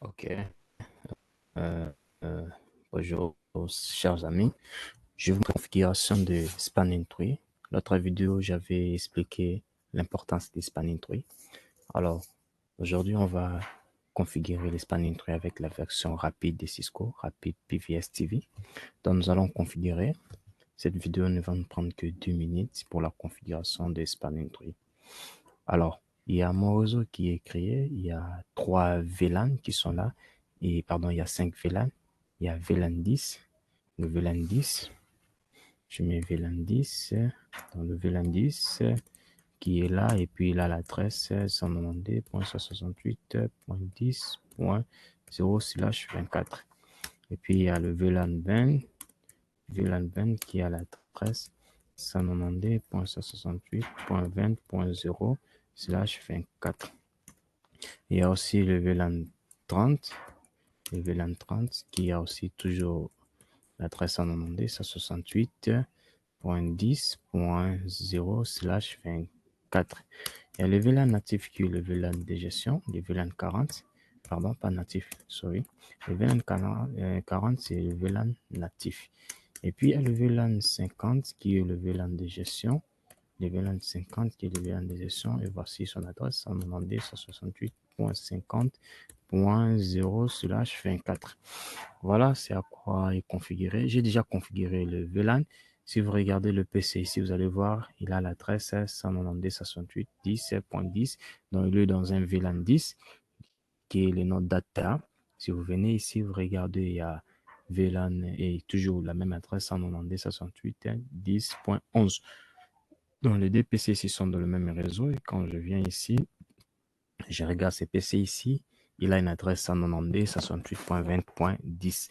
Ok. Euh, euh, Bonjour, chers amis. Je vous configuration de Spanning Tree. L'autre vidéo, j'avais expliqué l'importance des Spanning Tree. Alors, aujourd'hui, on va configurer les Spanning Tree avec la version rapide de Cisco, Rapid PVS TV. Donc, nous allons configurer. Cette vidéo ne va nous prendre que 2 minutes pour la configuration des Spanning Tree. Alors, il y a mon réseau qui est créé. Il y a 3 VLAN qui sont là. Et pardon, il y a 5 VLAN. Il y a VLAN 10. Le VLAN 10. Je mets VLAN 10 dans le VLAN 10 qui est là. Et puis là, l'adresse 192.168.10.0/24. Et puis il y a le VLAN 20 qui a l'adresse 192.168.20.0/24. Il y a aussi le VLAN 30, le VLAN 30 qui a aussi toujours l'adresse 192.168.10.0/24. Il y a le VLAN natif qui est le VLAN de gestion, le VLAN 40, pardon, pas natif, sorry. Le VLAN 40, c'est le VLAN natif. Et puis il y a le VLAN 50 qui est le VLAN de gestion, le VLAN 50 qui est le VLAN de gestion, et voici son adresse 192.168.0/24. Voilà, c'est à quoi est configuré. J'ai déjà configuré le VLAN. Si vous regardez le PC ici, vous allez voir, il a l'adresse 192.168.10.10. Donc, il est dans un VLAN 10 qui est le nom data. Si vous venez ici, vous regardez, il y a VLAN et toujours la même adresse 192.168.10.11. Donc, les deux PC ici sont dans le même réseau. Et quand je viens ici, je regarde ces PC ici, il a une adresse 192.168.20.10.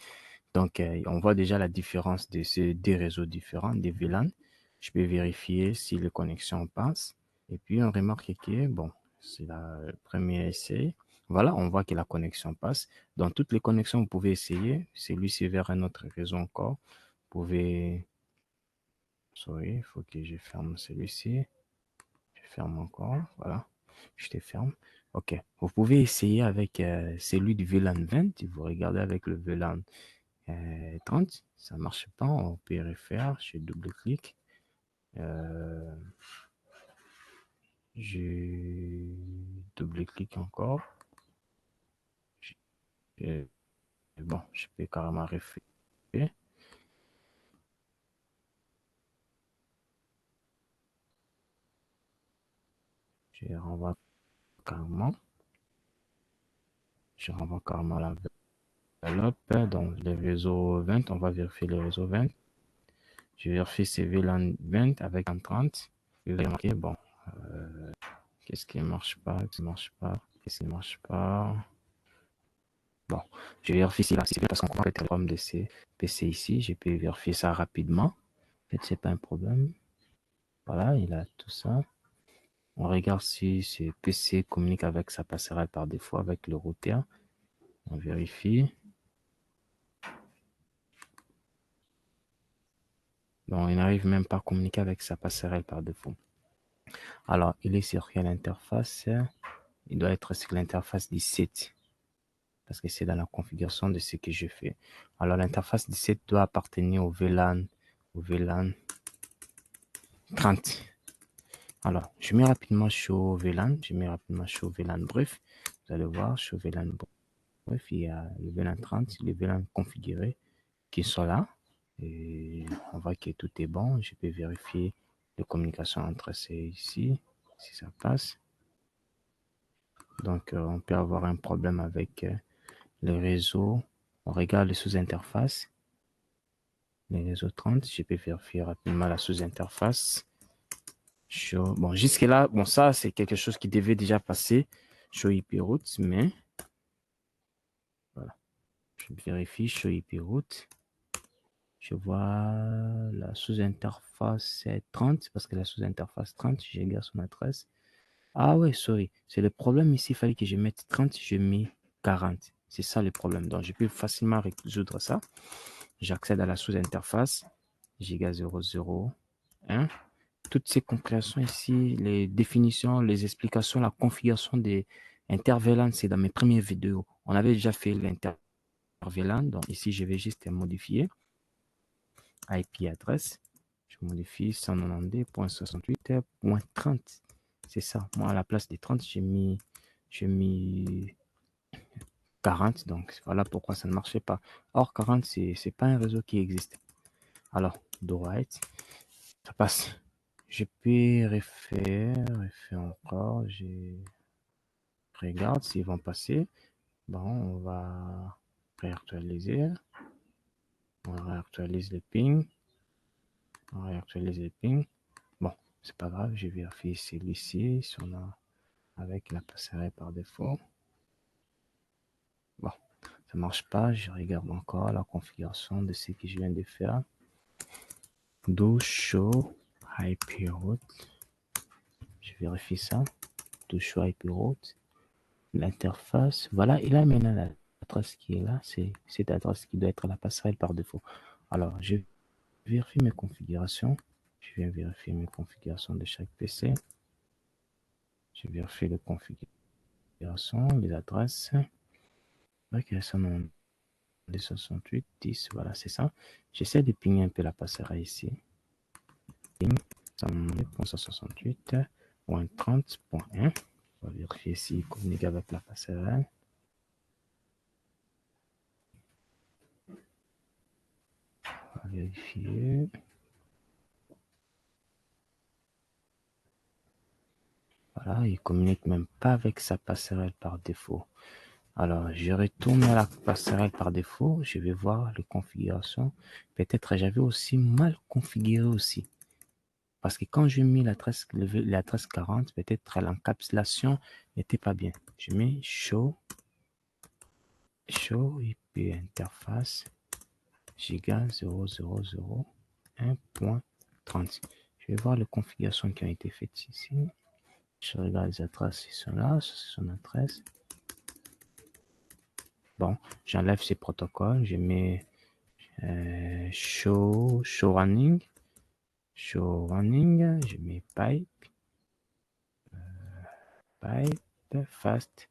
Donc, on voit déjà la différence de ces deux réseaux différents, des VLAN. Je peux vérifier si les connexions passent. Et puis, on remarque que, bon, c'est le premier essai. Voilà, on voit que la connexion passe. Dans toutes les connexions, vous pouvez essayer. Celui-ci vers un autre réseau encore. Vous pouvez... Sorry, il faut que je ferme celui-ci. Je ferme encore. Voilà, je te ferme. OK. Vous pouvez essayer avec celui du VLAN 20. Vous regardez avec le VLAN 30, ça ne marche pas, on peut refaire, je double-clique, euh, je double-clique encore, je, bon, je peux carrément refaire, je renvoie carrément, je renvoie carrément l'enveloppe, donc le réseau 20, on va vérifier le réseau 20, je vérifie ces VLAN 20 avec un 30, vous allez remarquer, bon, qu'est-ce qui ne marche pas, qu'est-ce qui ne marche pas, qu'est-ce qui ne marche pas. Bon, je vérifie si là, c'est parce qu'on comprend le problème de ces PC ici. Je peux vérifier ça rapidement. En fait, c'est pas un problème. Voilà, il a tout ça. On regarde si ce PC communique avec sa passerelle par défaut avec le routeur. On vérifie. Bon, il n'arrive même pas à communiquer avec sa passerelle par défaut. Alors, il est sur quelle interface? Il doit être sur l'interface 17 parce que c'est dans la configuration de ce que je fais. Alors, l'interface 17 doit appartenir au VLAN 30. Alors, je mets rapidement show VLAN, bref. Vous allez voir, show VLAN bref, il y a le VLAN 30, le VLAN configuré qui sont là. Et on voit que tout est bon. Je peux vérifier les communications entre ces ici, si ça passe. Donc, on peut avoir un problème avec le réseau. On regarde les sous-interfaces. Les réseaux 30, je peux vérifier rapidement la sous-interface. Bon, jusque-là, bon, ça, c'est quelque chose qui devait déjà passer sur IP route, mais voilà. Je vérifie sur IP route. Je vois la sous-interface 30, parce que la sous-interface 30, je regarde son adresse. Ah ouais, sorry. C'est le problème ici, il fallait que je mette 30, je mets 40. C'est ça le problème. Donc, je peux facilement résoudre ça. J'accède à la sous-interface, giga 001. Toutes ces compréhensions ici, les définitions, les explications, la configuration des Intervalan, c'est dans mes premières vidéos. On avait déjà fait l'intervalan. Donc ici, je vais juste modifier IP adresse. Je modifie 192.68.30. C'est ça. Moi, à la place des 30, j'ai mis 40. Donc, voilà pourquoi ça ne marchait pas. Or, 40, c'est pas un réseau qui existe. Alors, do right, ça passe. Je peux refaire encore. Je regarde s'ils vont passer. Bon, on va réactualiser. On réactualise le ping. On réactualise le ping. Bon, c'est pas grave. Je vérifie celui-ci. Si on a avec la passerelle par défaut. Bon, ça marche pas. Je regarde encore la configuration de ce que je viens de faire. Do show IP route. Je vérifie ça. Do show IP route. L'interface. Voilà, et là maintenant l'adresse qui est là, c'est cette adresse qui doit être la passerelle par défaut. Alors, je vérifie mes configurations. Je viens vérifier mes configurations de chaque PC. Je vérifie les configurations, les adresses. Ok, ça non. Les 68, 10, voilà, c'est ça. J'essaie de pigner un peu la passerelle ici. Ping, 168.30.1. On va vérifier s'il communique avec la passerelle. On va vérifier. Voilà, il communique même pas avec sa passerelle par défaut. Alors, je retourne à la passerelle par défaut. Je vais voir les configurations. Peut-être j'avais aussi mal configuré aussi. Parce que quand j'ai mis l'adresse 40, peut-être l'encapsulation n'était pas bien. Je mets show IP interface giga 0001.30. Je vais voir les configurations qui ont été faites ici. Je regarde les adresses qui sont là. C'est son adresse. Bon, j'enlève ces protocoles. Je mets show running. Je mets pipe fast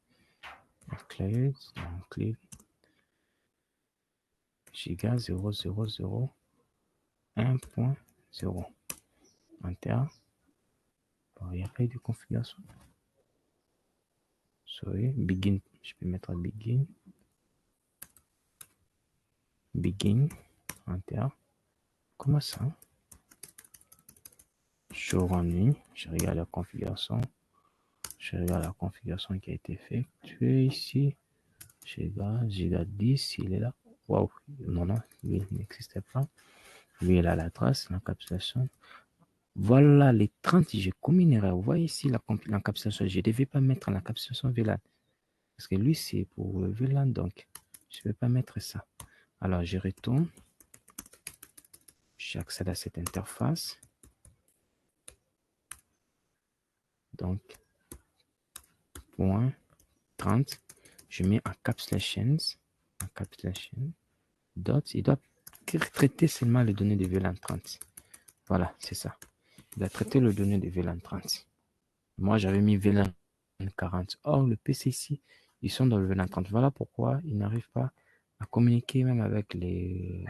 include giga 0001.0. Enter. Bon, il n'y a pas eu de configuration. Sorry, begin. Je peux mettre begin. Enter. Comment ça? Show running. Je regarde la configuration. Je regarde la configuration qui a été effectuée ici. Giga 10, il est là. Waouh, non, il n'existait pas. Lui, il a la trace, l'encapsulation. Voilà les 30, j'ai commis une erreur. Vous voyez ici l'encapsulation. Je ne devais pas mettre l'encapsulation VLAN. Parce que lui, c'est pour VLAN, donc je ne vais pas mettre ça. Alors, je retourne. J'accède à cette interface. Donc, point 30. Je mets encapsulation. Dot. Il doit traiter seulement les données de VLAN 30. Voilà, c'est ça. Il a traité le données de VLAN 30. Moi, j'avais mis VLAN 40. Or, le PC ici, ils sont dans le VLAN 30. Voilà pourquoi ils n'arrivent pas à communiquer même avec les...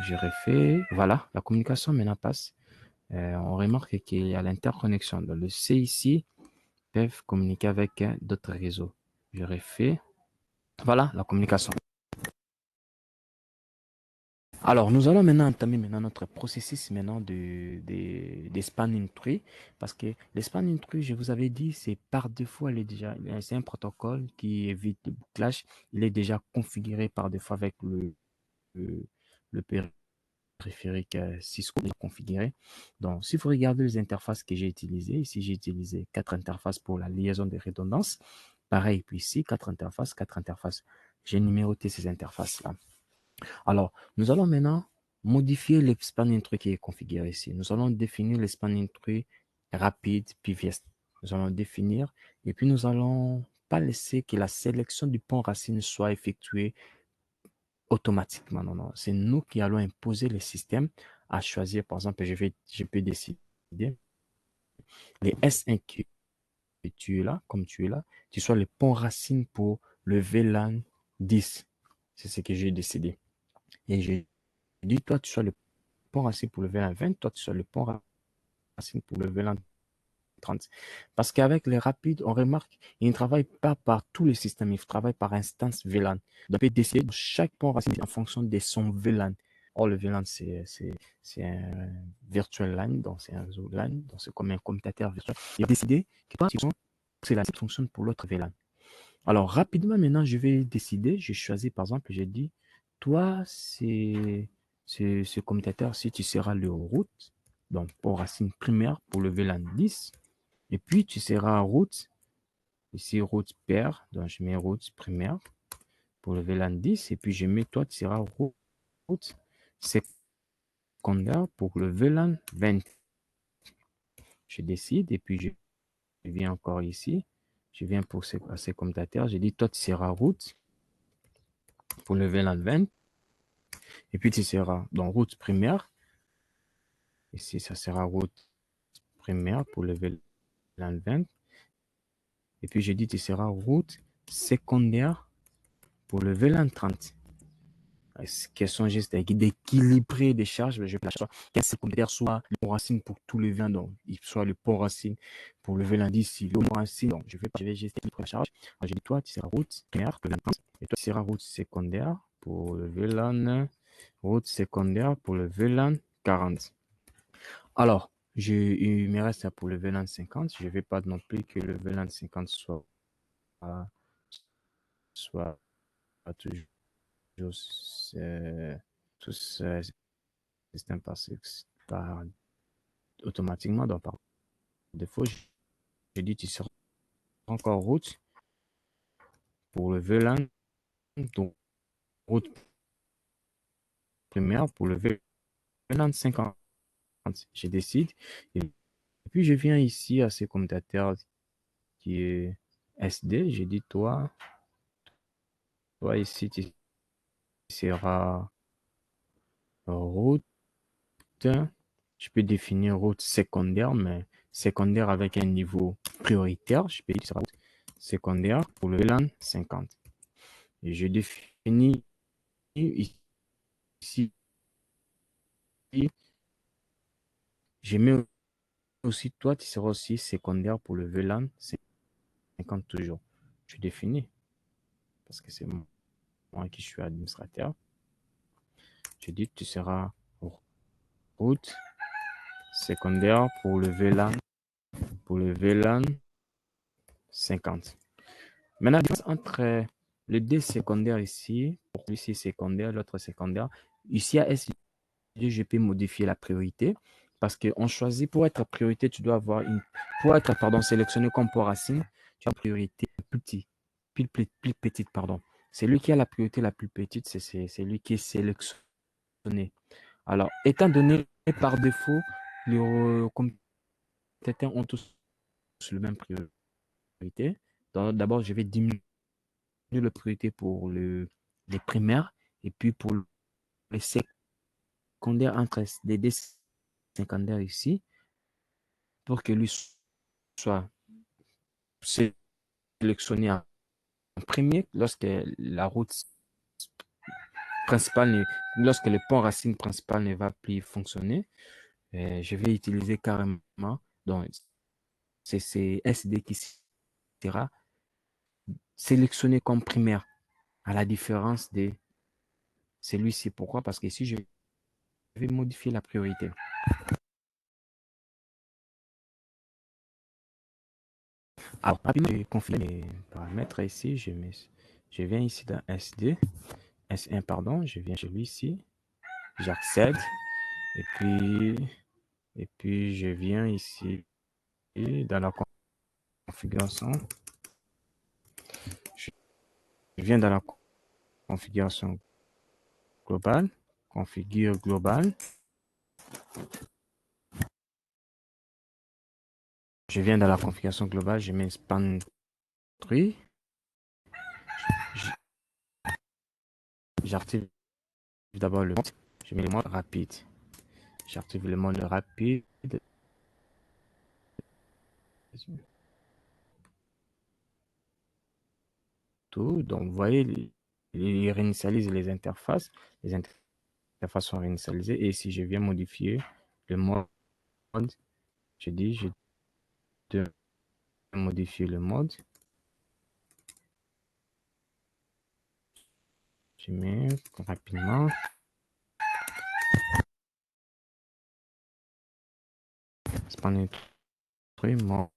Je refais. Voilà, la communication maintenant passe. On remarque qu'il y a l'interconnexion. Dans le C ici, peuvent communiquer avec d'autres réseaux. Je refais. Voilà, la communication. Alors, nous allons maintenant entamer notre processus maintenant de spanning tree, parce que le spanning tree, je vous avais dit, c'est par défaut, c'est un protocole qui évite le bouclage. Il est déjà configuré par défaut avec le, le périphérique Cisco configuré. Donc, si vous regardez les interfaces que j'ai utilisées, ici j'ai utilisé 4 interfaces pour la liaison de redondance. Pareil, puis ici, 4 interfaces, 4 interfaces. J'ai numéroté ces interfaces-là. Alors, nous allons maintenant modifier le spanning tree qui est configuré ici. Nous allons définir le spanning tree rapide PVS. Nous allons définir et puis nous allons pas laisser que la sélection du pont racine soit effectuée automatiquement. Non, non. C'est nous qui allons imposer le système à choisir. Par exemple, je peux décider les S1Q tu es là, comme tu es là, tu sois le pont racine pour le VLAN 10. C'est ce que j'ai décidé. Et j'ai dit, toi, tu sois le pont racine pour le VLAN 20, toi, tu sois le pont racine pour le VLAN 30. Parce qu'avec les rapides, on remarque, ils ne travaillent pas par tous les systèmes, ils travaillent par instance VLAN. Donc, on peut décider de chaque pont racine en fonction de son VLAN. Or, le VLAN, c'est un virtual LAN, donc c'est un réseau LAN, donc c'est comme un commutateur virtuel. Il a décidé que toi, c'est la fonction pour l'autre VLAN. Alors, rapidement, maintenant, je vais décider, j'ai choisi, par exemple, j'ai dit, toi, c'est ce commutateur, si tu seras le route, donc port racine primaire pour le VLAN 10, et puis tu seras route, ici route paire, donc je mets route primaire pour le VLAN 10, et puis je mets toi, tu seras route secondaire pour le VLAN 20. Je décide, et puis je viens encore ici, je viens pour ces commutateurs, je dis toi, tu seras route pour le VLAN 20, et puis tu seras dans route primaire, ici ça sera route primaire pour le VLAN 20, et puis je dis tu seras route secondaire pour le VLAN 30. Quels sont juste d'équilibrer des charges, je vais la charge, qu'un secondaire soit le pont racine pour tous les vins, donc il soit le pont racine pour le VLAN 10, si le pont racine, donc je vais juste équilibrer la charge. Alors, je dis toi, tu seras route primaire pour le VLAN 30, et toi, tu seras route secondaire pour le VLAN, route secondaire pour le VLAN 40. Alors, il me reste pour le VLAN 50, je ne vais pas non plus que le VLAN 50 soit toujours tous système par automatiquement, donc par défaut, je dis tu seras encore route pour le VLAN, donc route primaire pour le VLAN 50. Je décide, et puis je viens ici à ce commutateur qui est SD, je dis toi ici, tu seras route, je peux définir route secondaire, mais secondaire avec un niveau prioritaire, je peux dire ça route secondaire pour le VLAN 50. Et je définis ici, je mets aussi, toi, tu seras aussi secondaire pour le VLAN 50 toujours. Je définis, parce que c'est moi qui suis administrateur. Je dis que tu seras route secondaire pour le VLAN 50. Maintenant, la différence entre le D secondaire ici, pour lui c'est secondaire, l'autre secondaire, ici à SD, je peux modifier la priorité parce qu'on choisit pour être priorité, tu dois avoir pour être, sélectionné comme port racine, tu as priorité plus petite, pardon. C'est lui qui a la priorité la plus petite, c'est lui qui est sélectionné. Alors, étant donné par défaut, les compétiteurs ont tous le même priorité, d'abord, je vais diminuer la priorité pour les primaires et puis pour les secondaires entre les deux secondaires ici pour que lui soit sélectionné en premier lorsque la route principale, lorsque le pont racine principal ne va plus fonctionner. Je vais utiliser carrément, donc c'est SD qui sera sélectionné comme primaire à la différence de celui-ci. Pourquoi? Parce que si je vais modifier la priorité. Alors, rapidement, je confie les paramètres ici. Je viens ici dans SD, S1, pardon. Je viens chez lui ici. J'accède. Et puis, je viens ici dans la configuration. Je viens dans la configuration globale. Configure global. Je viens dans la configuration globale. Je mets span tree. J'active d'abord le mode. Je mets le mode rapide. J'active le mode rapide. tout. Donc, vous voyez, il réinitialise les interfaces. Les interfaces sont réinitialisées. Et si je viens modifier le mode, je dis, je dois modifier le mode. Je mets rapidement. Spanning Tree mode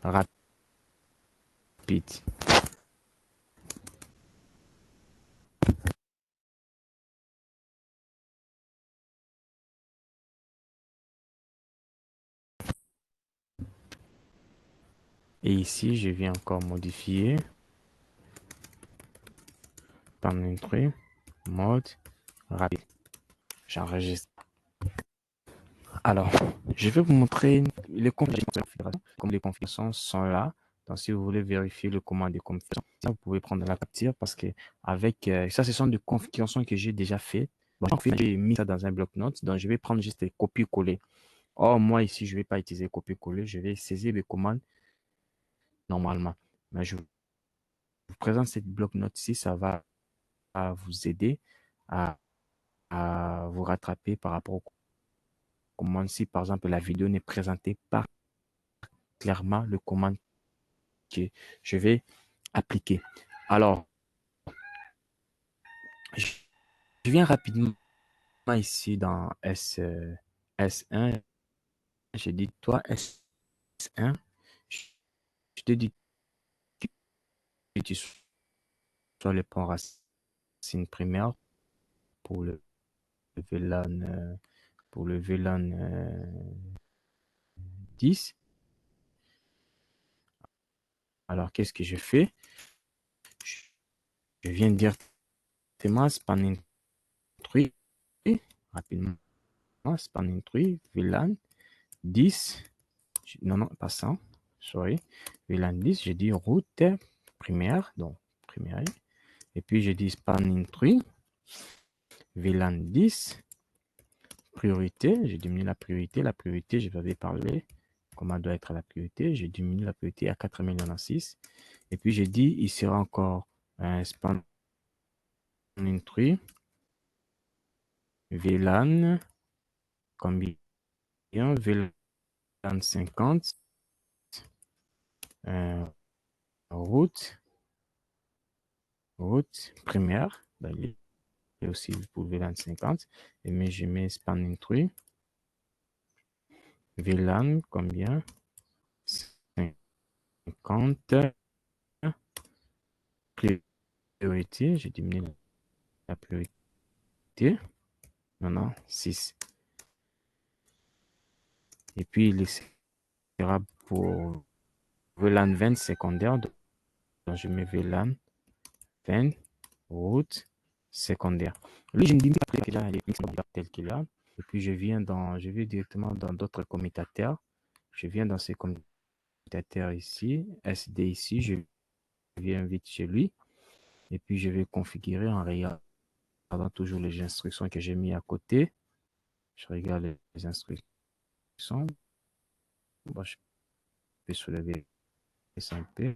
rapide. Et ici, je viens encore modifier Spanning Tree mode rapide. J'enregistre. Alors, je vais vous montrer les configurations. Comme les configurations sont là. Donc, si vous voulez vérifier le commande des configurations, ça, vous pouvez prendre la capture parce que avec ça, ce sont des configurations que j'ai déjà faites. Bon, en fait, j'ai mis ça dans un bloc-notes. Donc, je vais prendre juste les copier-coller. Or, moi, ici, je ne vais pas utiliser copier-coller. Je vais saisir les commandes normalement. Mais je vous présente cette bloc-notes ici. Ça va vous aider à vous rattraper par rapport aux commandes. Si, par exemple, la vidéo n'est présentée pas clairement le commande que je vais appliquer. Alors, je viens rapidement ici dans S1. Je dis, toi, S1, je te dis que tu sois le pont racine primaire pour le VLAN, pour le VLAN 10. Alors, qu'est-ce que je fais? Je viens directement spanning tree, rapidement, spanning tree, VLAN 10. Non, non, pas ça. Sorry. VLAN 10, je dis route primaire, donc primaire. Et puis, je dis spanning tree, VLAN 10, priorité. Je diminue la priorité. La priorité, je vais parler comment doit être la priorité. Je diminue la priorité à 4096. Et puis, j'ai dit, il sera encore un spanning tree, VLAN, combien? VLAN 50, route primaire. Et aussi pour VLAN 50. Et mais je mets spanning tree. VLAN, combien? 50. Priorité, j'ai diminué la priorité. Non, non, 6. Et puis, il sera pour VLAN 20 secondaire. Donc, je mets VLAN 20 route secondaire. Lui, je ne dis pas que là, il est tel qu'il a. Et puis, je vais directement dans d'autres commutateurs. Je viens dans ces commutateurs ici, SD ici, je viens vite chez lui. Et puis, je vais configurer en regardant toujours les instructions que j'ai mis à côté. Je regarde les instructions. Bon, je peux soulever ça un peu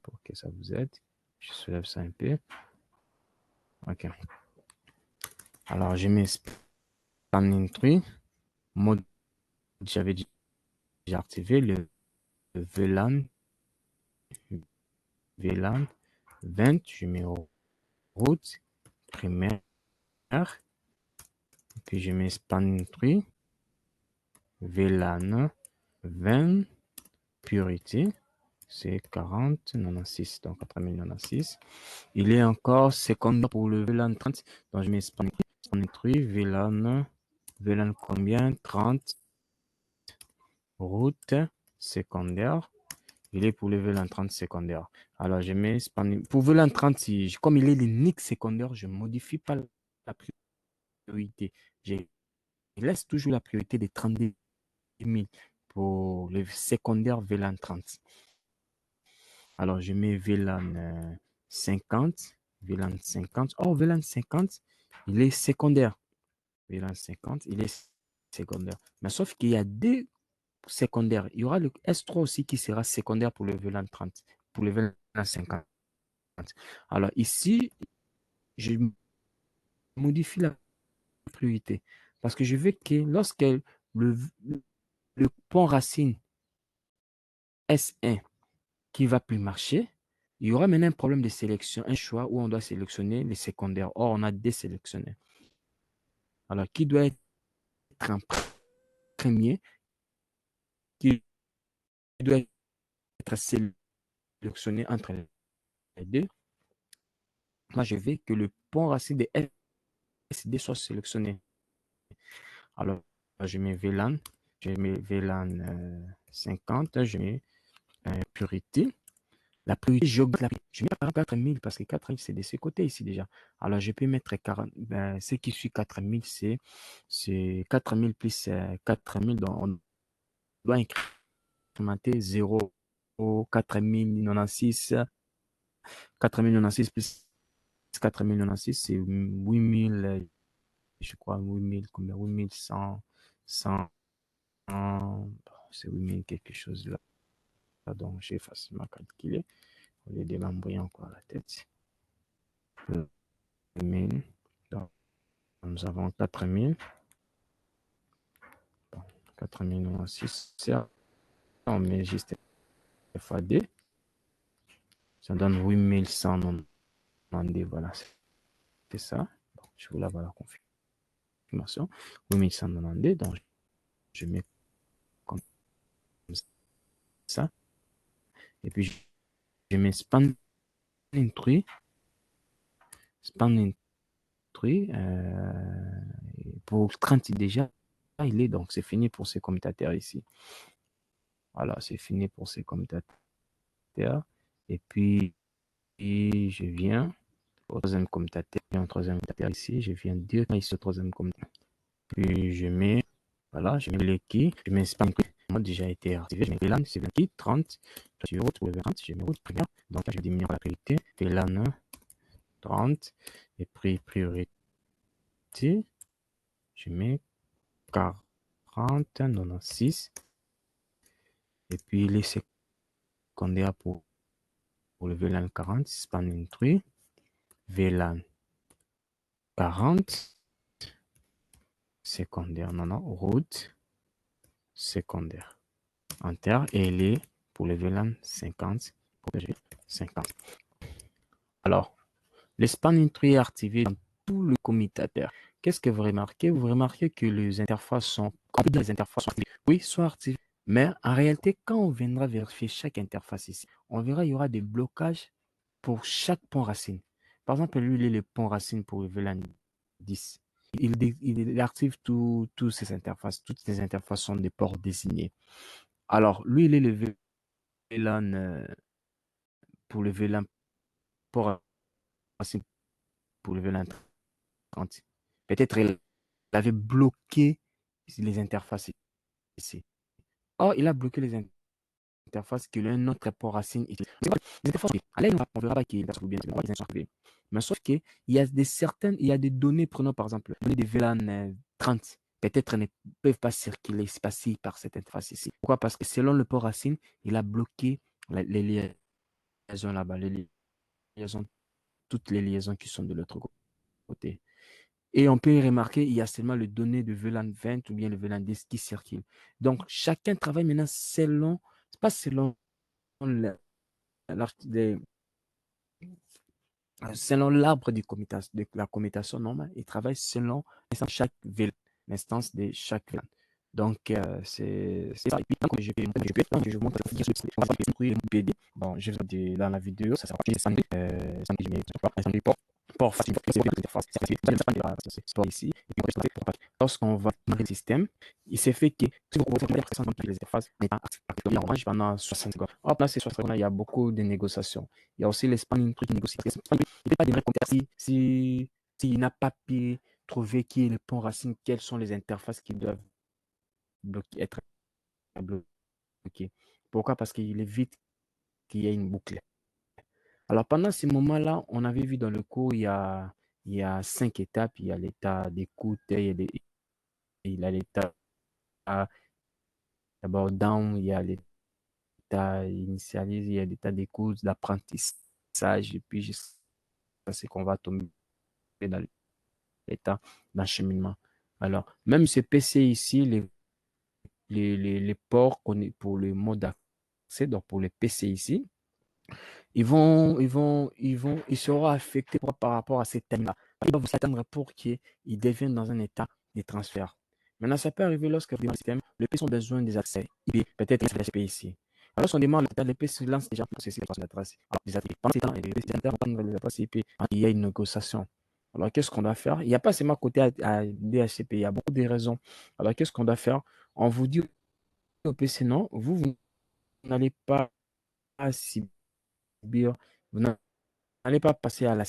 pour que ça vous aide. Je soulève ça un peu. OK. Alors, j'ai mis spanning tree. Mode, j'avais déjà activé le VLAN. VLAN 20. Je mets route primaire. Puis, je mets spanning tree. VLAN 20. Priorité. C'est 4096, donc 4096. Il est encore secondaire pour le VLAN 30. Donc, je mets spanning tree, VLAN combien? 30. Route secondaire. Il est pour le VLAN 30 secondaire. Alors, je mets spanning. Pour VLAN 30, comme il est l'unique secondaire, je ne modifie pas la priorité. Je laisse toujours la priorité de 32 000 pour le secondaire VLAN 30. Alors, je mets VLAN 50. VLAN 50. Oh, VLAN 50, il est secondaire. VLAN 50, il est secondaire. Mais sauf qu'il y a deux secondaire. Il y aura le S3 aussi qui sera secondaire pour le VLAN 30, pour le VLAN 50. Alors ici, je modifie la priorité parce que je veux que lorsque le pont racine S1 qui va plus marcher, il y aura maintenant un problème de sélection, un choix où on doit sélectionner les secondaires. Or, on a désélectionné. Alors, qui doit être en premier, qui doit être sélectionné entre les deux. Moi, je veux que le pont racine de SD soit sélectionné. Alors, je mets VLAN, je mets VLAN 50, je mets priorité. La priorité géographique, je mets par exemple 4000 parce que 4000 c'est de ce côté ici déjà. Alors, je peux mettre 40, ce qui suit 4000, c'est 4000 plus 4000, donc on doit incrémenter 0, 4096, 4096 plus 4096, c'est 8000, je crois, 8000, combien, 8100, 100, c'est 8000 quelque chose là. Donc, j'ai facilement calculé. Au lieu de m'embrouiller encore la tête. 8000. Donc, nous avons 4000. Bon, 4096. On met juste FAD. Ça donne 8190. Voilà, c'est ça. Bon, je vous l'avoir la confirmation. 8190. Donc, je mets comme ça. Et puis, je mets span tree. Span tree. Pour 30 déjà, il est donc c'est fini pour ces commutateurs ici. Voilà, c'est fini pour ces commutateurs. Et puis, je viens au troisième commutateur, un troisième commutateur ici, je viens directement ici au troisième commutateur. Puis, je mets, voilà, je mets le key, je mets spam key. Moi, déjà été activé, je mets VLAN, c'est le key, 30, je route pour le 30, je mets route première. Donc là, je diminue la priorité, VLAN 30, et puis priorité, je mets 40, 96, et puis les secondaires pour le VLAN 40, spanning tree, VLAN 40, secondaire, non, route, secondaire, enter, et il est pour le VLAN 50, protéger 50. Alors, le spanning tree est activé dans tout le commutateur. Qu'est-ce que vous remarquez? Vous remarquez que les interfaces sont, les interfaces sont activées. Oui, sont activées. Mais en réalité, quand on viendra vérifier chaque interface ici, on verra qu'il y aura des blocages pour chaque pont racine. Par exemple, lui, il est le pont racine pour le VLAN 10. Il active toutes ces interfaces. Toutes ces interfaces sont des ports désignés. Alors, lui, il est le VLAN pour le VLAN port racine pour le VLAN 30. Peut-être il avait bloqué les interfaces ici. Or, il a bloqué les interfaces qu'il a un autre port racine ici. Les interfaces, allez, on verra qu'il va bien, mais sauf qu'il y a des données, prenons par exemple, les données de VLAN 30, peut-être ne peuvent pas circuler, passer par cette interface ici. Pourquoi? Parce que selon le port racine, il a bloqué les liaisons là-bas, les liaisons, toutes les liaisons qui sont de l'autre côté. Et on peut remarquer, il y a seulement les données de VLAN 20 ou bien le VLAN 10 qui circulent. Donc, chacun travaille maintenant selon, pas selon selon l'arbre de la commutation normale. Il travaille selon chaque VLAN, l'instance de chaque VLAN. Donc, c'est ça. Et puis, quand je vous montre bon, je vais dans la vidéo, ça sera port facile, ici. Lorsqu'on va dans le système, il s'est fait que si vous pouvez faire les interfaces n'est pas active pendant 60 secondes. Hop, là, c'est 60 secondes, il y a beaucoup de négociations. Il y a aussi les spanning trucs négociés. Il ne peut pas démarrer s'il n'a pas pu trouver qui est le pont racine, quelles sont les interfaces qui doivent être bloquées. Pourquoi? Parce qu'il évite qu'il y ait une boucle. Alors, pendant ce moment-là, on avait vu dans le cours, il y a 5 étapes. Il y a l'état d'écoute, il y a l'état D'abord, down, il y a l'état initialisé, il y a l'état d'écoute, d'apprentissage, et puis c'est qu'on va tomber dans l'état d'encheminement. Alors, même ce PC ici, les ports pour le mode d'accès, donc pour les PC ici, ils seront affectés par rapport à cette thème-là. Ils doivent s'attendre pour qu'ils deviennent dans un état de transfert. Maintenant, ça peut arriver lorsque vous avez un système, les PC ont besoin des accès IP, peut-être des HP ici. Alors, lorsqu'on demande, les PC se lancent déjà pour ceci, la trace. Alors, des attaques. Pendant ce temps, les PC vont prendre la trace IP. Il y a une négociation. Alors, qu'est-ce qu'on doit faire? Il n'y a pas seulement côté à DHCP, il y a beaucoup de raisons. Alors, qu'est-ce qu'on doit faire? On vous dit au PC, non, vous n'allez pas subir, vous n'allez pas passer à la